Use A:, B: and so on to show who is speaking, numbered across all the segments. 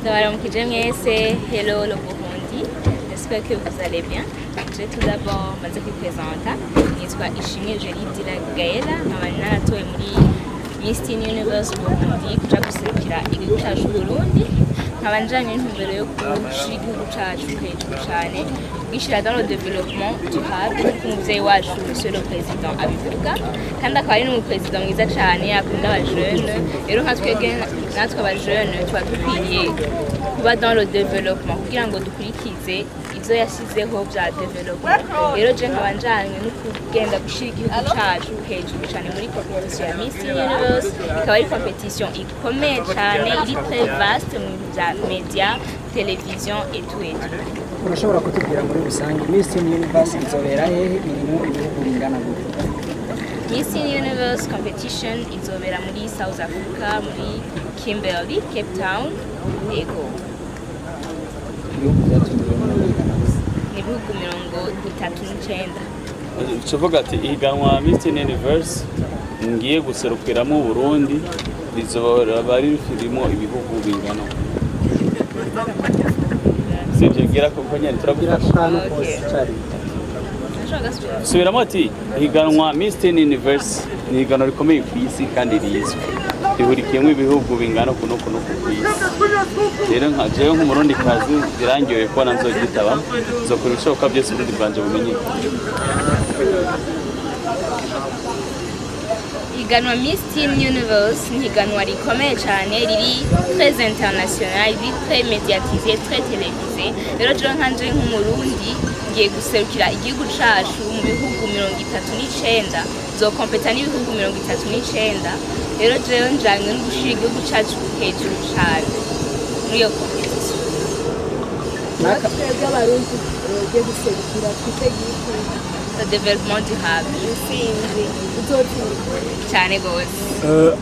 A: Ndabaramukije mwese, hello le Burundi, j'espère que vous allez bien. Je vais tout d'abord maze kwipresenta, nitwa Ishimwe Jeridira Gaëla, nkaba naratowe muri Miss Teen Universe Burundi kuja guserukira igihugu cacu Burundi, nkaba njanye intumbero yo gushira igihugu cacu hejuru cane, gishira dans le développement durable, nk'umuvyeyi wacu Monsieur le Président abivuga, kandi akaba ari n'umuperezida mwiza cane akunda aba jeune. Rero nka twebwe natwe aba jeune tuba dukwiriye kuba dans le développement kugira ngo dukurikize ivyo yashizeho vya développement. Rero je nkaba njanywe no kugenda gushira igihugu cacu hejuru cane muri competition ya Miss Universe, ikaba ari competition ikomeye cane, iri très vaste mu bintu vya media, television et tout et tout.
B: Urashobora kutubwira muri rusange Miss Universe izobera hehe, irimo ibihugu bingana gute?
A: Miss Universe competition izobera muri South Africa, muri Kimberley, Cape Town, yego. Ni ibihugu 39.
C: Tuvuga ati ihiganwa Miss Universe ngiye guserukiramo Burundi rizobora bari ririmo ibihugu bingana. Sivyo ngira ko nyane turabwira subiramo ati ihiganwa Miss Universe ni ihiganwa rikomeye ku isi kandi rizwi, rihurikiyemo ibihugu bingana kuno ku isi. Rero nka jewe nk'umurundi kazi birangiye ko nanzogitaba zokora ibishoboka byose Burundi bwanje bumenye.
A: Ihiganwa Miss Teen Universe ni ihiganwa rikomeye cyane, riri très international, riri très médiatisé, très télévisé. Rero jewe nkanje nk'umurundi ngiye guserukira igihugu cacu mu bihugu 39, zokompeta n'ibihugu 39. Rero jewe njanywe no gushira igihugu cacu hejuru cane muri iyo competition.
D: Twebwe abarundi tugiye guserukira twiteguye
A: Le développement durable. Cyane gose.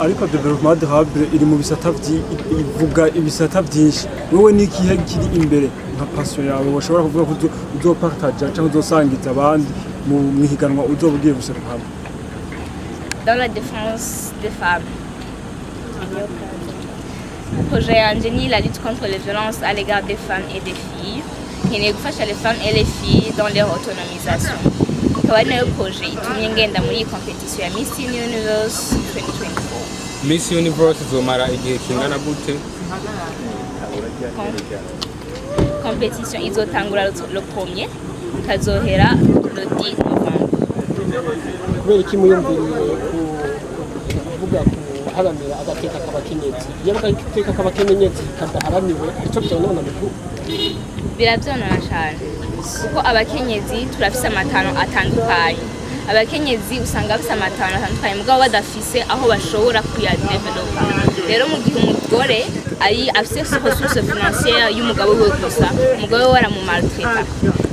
E: Ariko development durable iri mu bisata ivuga ibisata byinshi. Wowe n'ikihe kiri imbere nka passion yawe washobora kuvuga ko uzopartage cyangwa uzosangiza abandi mu mihiganwa uzobugiye guserukira?
A: Dans la défense des femmes. Projet yanje ni la lutte contre les violences à l'égard des femmes et des filles. Nkeneye gufasha les femmes et les filles dans leur autonomisation. Ikaba ari nayo projet itumye ngenda muri iyi competition ya Miss Universe 2024.
F: Miss Universe izomara igihe kingana gute?
A: Competition izotangura le premier, ikazohera le 10 Novembre.
D: kubera iki muyumviriye kuvuga kuharanira agateka k'abakenyezi? Iyo agateka k'abakenyezi kadaharaniwe icyo byonona mu gihugu.
A: Biravyonona cyane kuko abakenyezi turafise amatano atandukanye. Abakenyezi usanga bafise amatano atandukanye mugabo badafise aho bashobora kuyadevelopa. Rero mu gihe umugore ari afise ressource financière y'umugabo we gusa, umugabo we waramumaltreta.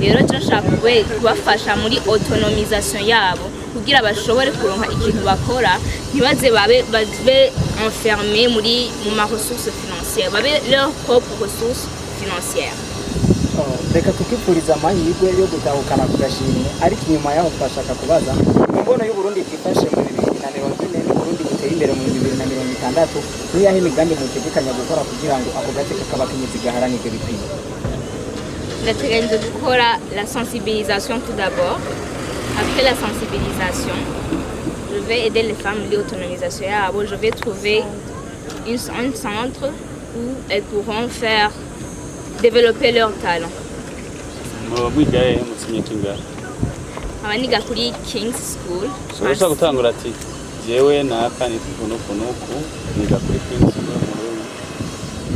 A: Rero turashaka kubafasha muri autonomisation yabo kugira bashobore kuronka ikintu bakora, ntibaze babe enfermé muri mu ma ressources financières, babe leur propre ressources financières.
B: Reka tukipuriza amahirwe yo gutahukana ku gashimwe, ariko inyuma yaho twashaka kubaza imbono y'u Burundi twifashe mu 2040 n'u Burundi buteye imbere mu 2060, niyahe imigambi mutegekanya gukora kugira ngo ako gateka k'abakenyezi gaharanirwe bikwiye?
A: Ndateganya gukora la sensibilisation tout d'abord. Après la sensibilisation, je vais aider les femmes à l'autonomisation. Je vais trouver un centre où elles pourront faire développer leur talent. Abaniga kuri King's School.
C: Urashaka gutangura ati jewe naka ni kunuku niga kuri King's School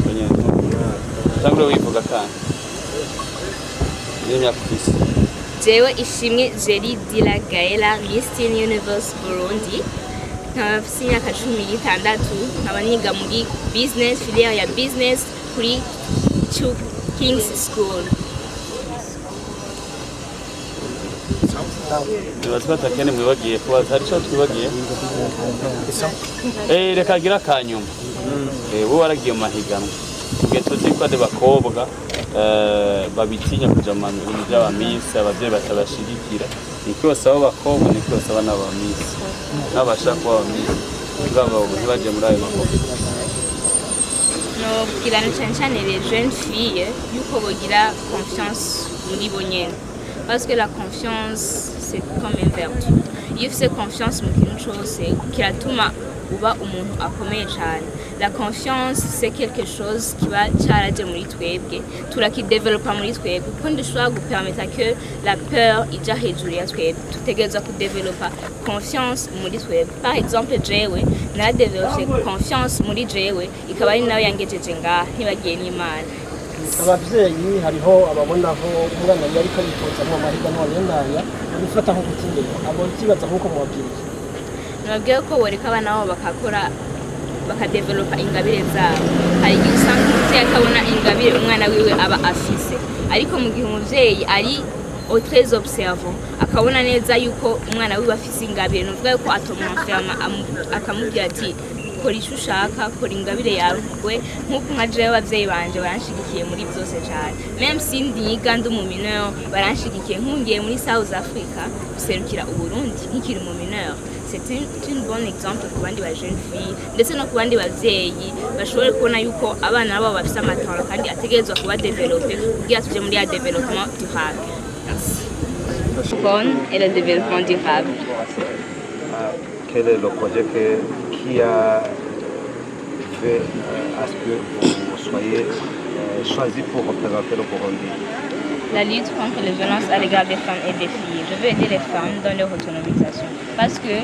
C: mu tangura wivuga kandi y'imyaka isi.
A: Jewe Ishimwe Jeridira Gaëla, Miss Teen Universe Burundi. Nkafise imyaka 16, nkaba niga muri business, filière ya business kuri King's School.
C: Bazibata kene mwibagiye kubaza hari cyo twibagiye. Reka gira kanyuma. Wowe waragiye mu mahiganwa. Tugiye tuzi ko ade bakobwa babitinya kuja mu bintu by'abamisi, abavyeyi batabashigikira. Niko basaba abakobwa, niko basaba n'abamisi. N'abashaka kuba abamisi. Ngabo ntibaje muri ayo makobwa.
A: nobwira cyane cyane les jeunes filles yuko bogira confiance muri bo nyene parce que la confiance c'est comme une vertu iyo ufise confiance mu kintu cyose kiratuma uba umuntu akomeye cyane. La confiance c'est quelque chose qui va charaje muri twebwe turakidevelopa muri twebwe kuko ndishobora gupermettre que la peur ija hejuru ya twebwe tutegereza kudevelopa confiance muri twebwe. Par exemple jewe naradevelope confiance muri jewe ikaba ari nayo yangejeje ngaha ntibagiye n'Imana.
D: Abavyeyi hariho ababonaho umwana yari ko yitoza mu mahiganwa y'indaya bifata nko gutinyira abo kibaza nkuko mubabwiriye
A: nabwiye ko boreka abana babo bakadevelopa ingabire zabo. Hari igihe usanga umuvyeyi akabona ingabire umwana wiwe aba afise ariko mu gihe umuvyeyi ari très observant akabona neza yuko umwana wiwe afise ingabire nuvuga yuko atomwafirama akamubwira ati kora icyo ushaka kora ingabire yawe nk'uko nka jewe abavyeyi banje baranshigikiye muri byose cyane même si ndiga ndi mu mineur baranshigikiye nkungiye muri South Africa guserukira Uburundi nkikiri mu mineur. C'est une bonne exemple ku bandi ba jeune fille ndetse no ku bandi bavyeyi bashobora kubona yuko abana babo bafise amatara kandi ategerezwa kuba developer kugira tuje muri ya développement durable. Merci. Et le développement durable.
G: Quel est le projet qui a fait à ce que vous soyez choisi pour représenter le Burundi?
A: La lutte contre les violences à l'égard des femmes et des filles. Je veux aider les femmes dans leur autonomisation. Parce que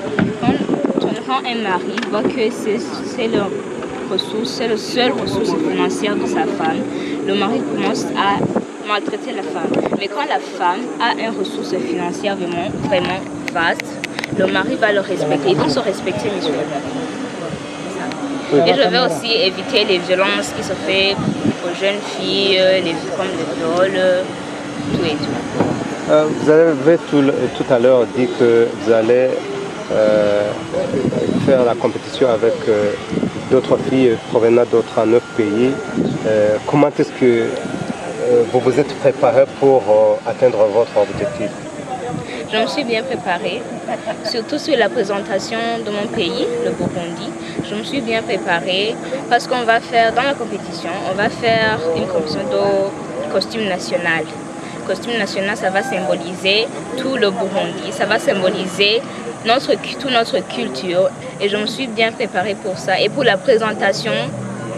A: quand un mari voit que c'est leur ressource, c'est le seul ressource financière de sa femme, le mari commence à maltraiter la femme. Mais quand la femme a une ressource financière vraiment vaste, le mari va le respecter. Ils vont se respecter mutuellement. Et je veux aussi éviter les violences qui se font aux jeunes filles, comme le viol, tout et tout.
G: Vous avez tout à l'heure dit que vous allez faire la compétition avec d'autres filles provenant d'autres 9 pays. Comment est-ce que vous vous êtes préparé pour atteindre votre objectif?
A: Je me suis bien préparée, surtout sur la présentation de mon pays, le Burundi. Je me suis bien préparée parce qu'on va faire, dans la compétition, on va faire une compétition de costume national. Costume national, ça va symboliser tout le Burundi, ça va symboliser toute notre culture. Et je me suis bien préparée pour ça. Et pour la présentation,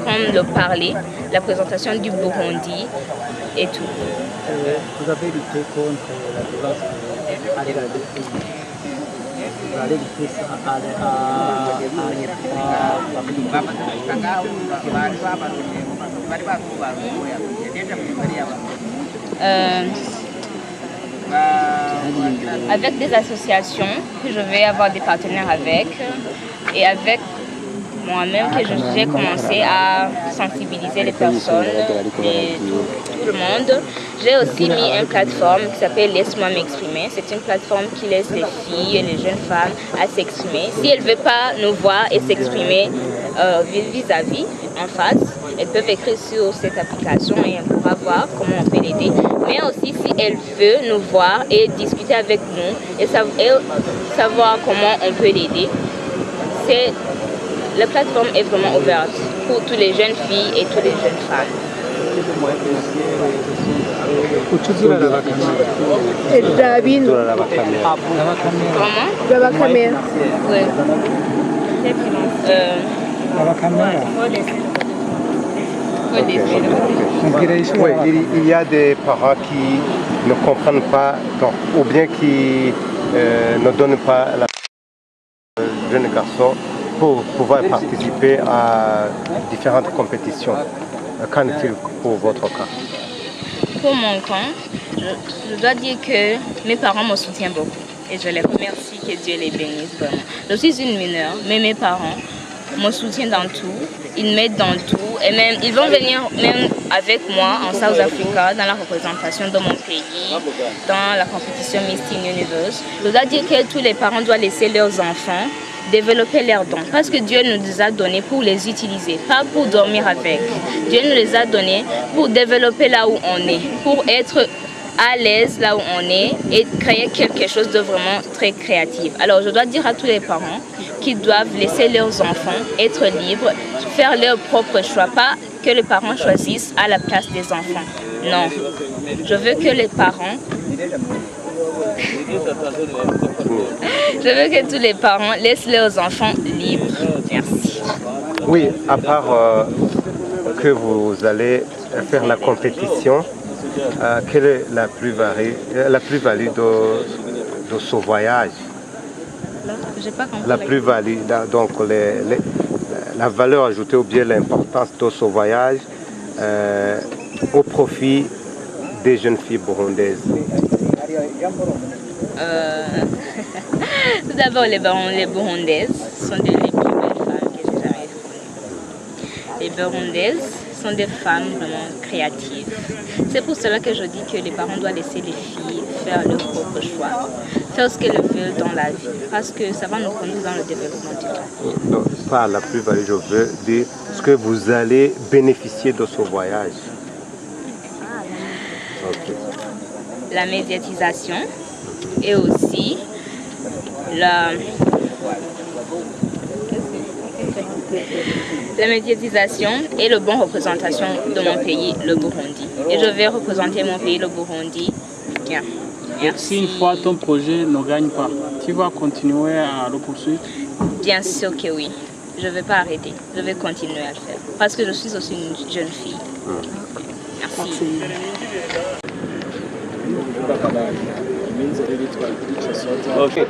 A: comme le parler, la présentation du Burundi et tout.
B: Vous avez lutté contre la violence à l'égard des filles. Vous allez lutter
A: avec des associations que je vais avoir des partenaires avec et avec moi-même que j'ai commencé à sensibiliser les personnes et tout le monde. J'ai aussi mis une plateforme qui s'appelle Laisse-moi m'exprimer. C'est une plateforme qui laisse les filles et les jeunes femmes à s'exprimer. Si elles ne veulent pas nous voir et s'exprimer vis-à-vis, en face, elles peuvent écrire sur cette application et on pourra voir comment on peut l'aider. Mais aussi si elles veulent nous voir et discuter avec nous et savoir comment on peut l'aider, la plateforme est vraiment ouverte pour toutes les jeunes filles et toutes les jeunes femmes. Comment? Oui.
G: Oui, il y a des parents qui ne comprennent pas ou bien qui ne donnent pas la jeune garçon pour pouvoir participer à différentes compétitions. Qu'en est-il pour votre cas?
A: Pour mon cas, je dois dire que mes parents me soutiennent beaucoup et je les remercie, que Dieu les bénisse vraiment. Je suis une mineure, mais mes parents me soutiennent dans tout, ils m'aident dans tout et même ils vont venir même avec moi en South Africa dans la représentation de mon pays, dans la compétition Miss Teen Universe. Je dois dire que tous les parents doivent laisser leurs enfants développer leurs dons parce que Dieu nous les a donnés pour les utiliser, pas pour dormir avec. Dieu nous les a donnés pour développer là où on est, pour être à l'aise là où on est et créer quelque chose de vraiment très créatif. Alors je dois dire à tous les parents qu'ils doivent laisser leurs enfants être libres, faire leurs propres choix, pas que les parents choisissent à la place des enfants. Non. Je veux que les parents... Je veux que tous les parents laissent leurs enfants libres. Merci.
G: Oui, à part que vous allez faire la compétition, quelle est la plus-value de ce voyage?
A: J'ai pas compris.
G: La plus-value, donc la valeur ajoutée ou bien l'importance de ce voyage au profit des jeunes filles burundaises.
A: Tout d'abord, les burundaises sont les plus belles femmes que j'ai jamais connues. Les burundaises sont des femmes vraiment créatives. C'est pour cela que je dis que les parents doivent laisser les filles faire leur propre choix, faire ce qu'elles veulent dans la vie, parce que ça va nous conduire dans le développement durable.
G: Non, pas la plus-value, je veux dire ce que vous allez bénéficier de ce voyage. Okay.
A: La médiatisation et aussi la médiatisation et la bonne représentation de mon pays, le Burundi. Et je vais représenter mon pays, le Burundi, bien. Merci.
H: Si une fois ton projet ne gagne pas, tu vas continuer à le poursuivre?
A: Bien sûr que oui. Je ne vais pas arrêter. Je vais continuer à le faire. Parce que je suis aussi une jeune fille. Merci.
C: Okay.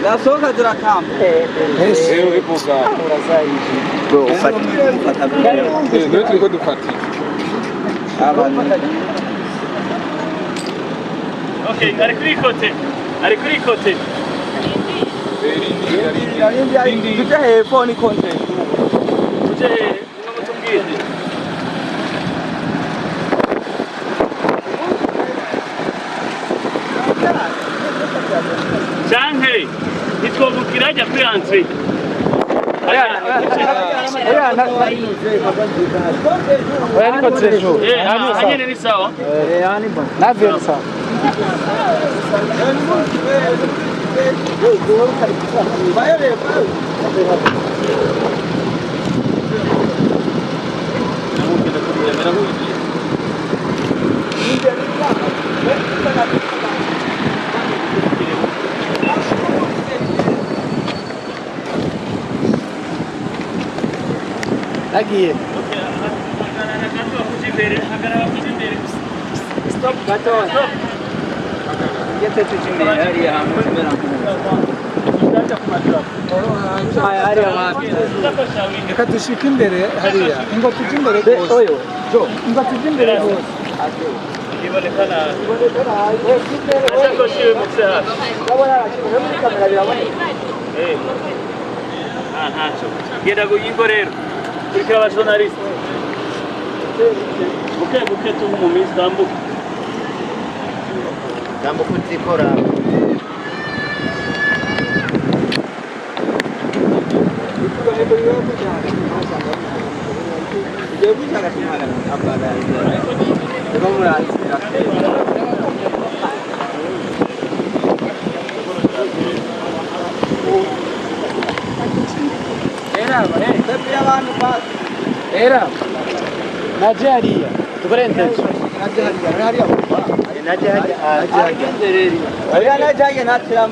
B: Nasohoka zirakamba.
F: Niyo turiko dufatira.
C: Okay, ari kuri kote. Ari kuri kote.
B: Tuje hepfo ni konte.
C: Tuje ngo tumbwire. Janhe, nitwobukira ajya kuri entrée. Hanyene ni sawa?
B: Navyo sawa. Lagi. Stop, gato. Yete tuchini area hapo mbele. Reka dushike imbere hariya. Ingo tuje imbere rwose. Oyo. Jo, ingo tuje imbere rwose.
C: Ibonekana. Ashako shiwe mukseha.
B: Ndabona arashimye muri kamera biraboneka.
C: Ntaco. Genda kuyingo rero. Kurikira abajournaliste. Buke tu mu minsi tambuka.
G: Tambuka utikora.
B: Era. Najaria. Tukurente. Najaria. Najaria. Najaria.